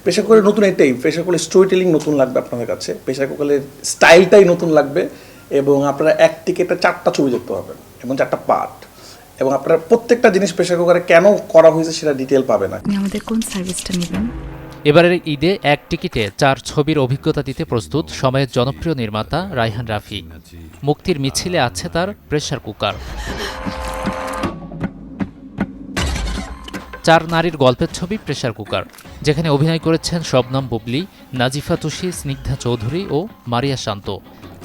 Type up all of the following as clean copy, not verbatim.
Pressure কুকারের নতুন এটাই, প্রেশার কুকারের স্টোরি টেলিং নতুন লাগবে আপনাদের কাছে, প্রেশার কুকারের স্টাইলটাই নতুন লাগবে, এবং আপনারা এক টিকেটে 4টা ছবি দেখতে পাবেন এবং 4টা পার্ট, এবং আপনারা প্রত্যেকটা জিনিস প্রেশার কুকারে কেন করা হয়েছে সেটা ডিটেল পাবেন। আপনি আমাদের কোন সার্ভিসটা নেবেন? এবারের ঈদে এক টিকিটে 4 ছবির অভিজ্ঞতা দিতে প্রস্তুত সময়ের জনপ্রিয় নির্মাতা রায়হান রাফি। মুক্তির মিছিলে আছে তার প্রেসার কুকার। 4 নারীর গল্পের ছবি প্রেসার কুকার, যেখানে অভিনয় করেছেন শবনম বুবলী, নাজিফা তুষি, স্নিগ্ধা চৌধুরী ও মারিয়া শান্ত।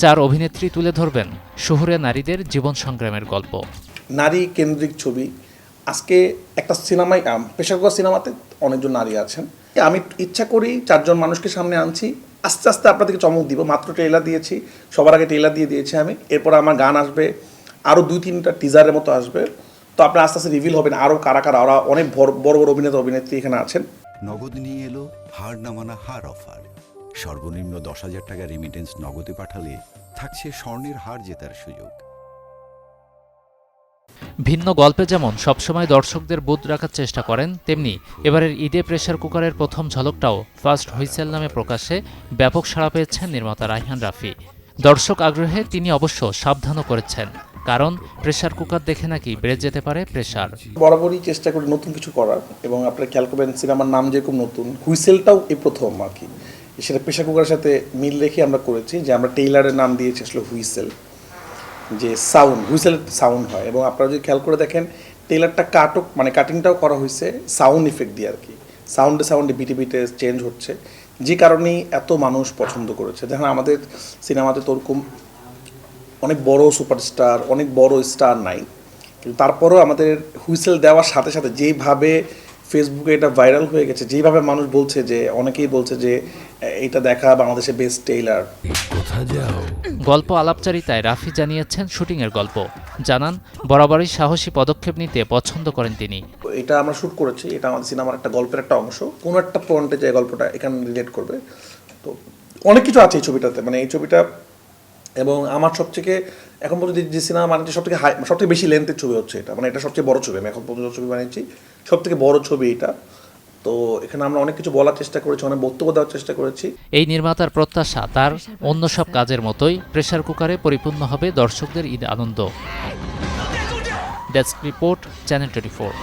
4 অভিনেত্রী তুলে ধরবেন শহুরে নারীদের জীবন সংগ্রামের গল্প। নারী কেন্দ্রিক ছবি। আজকে একটা সিনেমায়, প্রেশার কুকার সিনেমাতে অনেকজন নারী আছেন। আমি ইচ্ছা করি 4 জন মানুষকে সামনে আনছি, আস্তে আস্তে আপনাদেরকে চমক দিব। মাত্র ট্রেলার দিয়েছি, সবার আগে ট্রেলার দিয়ে দিয়েছি আমি। এরপর আমার গান আসবে, আরও 2-3টা টিজারের মতো আসবে। তো আপনার আস্তে আস্তে রিভিল হবেন আরও কারা কারা, ওরা অনেক বড় বড় অভিনেতা অভিনেত্রী এখানে আছেন। নগদ নিয়ে এলো হার না মানা হার অফার। সর্বনিম্ন 10,000 টাকা রেমিটেন্স নগদে পাঠালে থাকছে স্বর্ণের হার জেতার সুযোগ। ভিন্ন গল্পে যেমন সবসময় দর্শকদের বুঁদ রাখার চেষ্টা করেন, তেমনি এবারের ঈদে প্রেসার কুকারের প্রথম ঝলকটাও ফার্স্ট হুইসেল নামে প্রকাশে ব্যাপক সাড়া পেয়েছেন নির্মাতা রায়হান রাফি। দর্শক আগ্রহে তিনি অবশ্য সাবধানও করেছেন, কারণ প্রেসার কুকার দেখে নাকি বেড়ে যেতে পারে প্রেসার। বরাবরই চেষ্টা করি নতুন কিছু করার, এবং আপনারা খেয়াল করবেন সিনেমার নাম যেরকম নতুন, হুইসেলটাও এই প্রথম আর কি। সেটা প্রেসার কুকারের সাথে মিল রেখে আমরা করেছি, যে আমরা টেইলারের নাম দিয়েছি আসলে হুইসেল, যে সাউন্ড, হুইসেল সাউন্ড হয়। এবং আপনারা যদি খেয়াল করে দেখেন টেইলারটা কাটিংটাও করা হয়েছে সাউন্ড ইফেক্ট দিয়ে আর কি। সাউন্ডে বিটে বিটে চেঞ্জ হচ্ছে, যে কারণেই এত মানুষ পছন্দ করেছে। দেখেন আমাদের সিনেমাতে তো ওরকম অনেক বড় সুপারস্টার, অনেক বড় স্টার নাই, কিন্তু তারপরেও আমাদের হুইসেল দেওয়ার সাথে সাথে যেইভাবে ফেসবুকে এটা ভাইরাল হয়ে গেছে, যেইভাবে মানুষ বলছে, যে অনেকেই বলছে যে এটা দেখা বাংলাদেশের বেস্ট টেইলার। গল্প আলাপচারিতায় রাফি জানিয়েছেন শুটিংয়ের গল্প, জানান বরাবরই সাহসী পদক্ষেপ নিতে পছন্দ করেন তিনি। এটা আমরা শ্যুট করেছি, এটা আমাদের সিনেমার একটা গল্পের একটা অংশ, কোনো একটা পয়েন্টে যে গল্পটা এখানে রিলেট করবে। তো অনেক কিছু আছে এই ছবিটাতে, মানে এই ছবিটা। এবং আমার সবথেকে এখন পর্যন্ত যে সিনেমা বানিয়েছি সবথেকে বেশি লেন্থের ছবি হচ্ছে এটা, মানে এটা সবচেয়ে বড় ছবি আমি এখন পর্যন্ত ছবি বানিয়েছি, সবথেকে বড় ছবি এটা। তো এখানে আমরা অনেক কিছু বলার চেষ্টা করেছি, অনেক বক্তব্য দেওয়ার চেষ্টা করেছি। এই নির্মাতার প্রত্যাশা তার অন্য সব কাজের মতোই প্রেসার কুকারে পরিপূর্ণ হবে দর্শকদের ঈদ আনন্দ। Desk report, channel 24।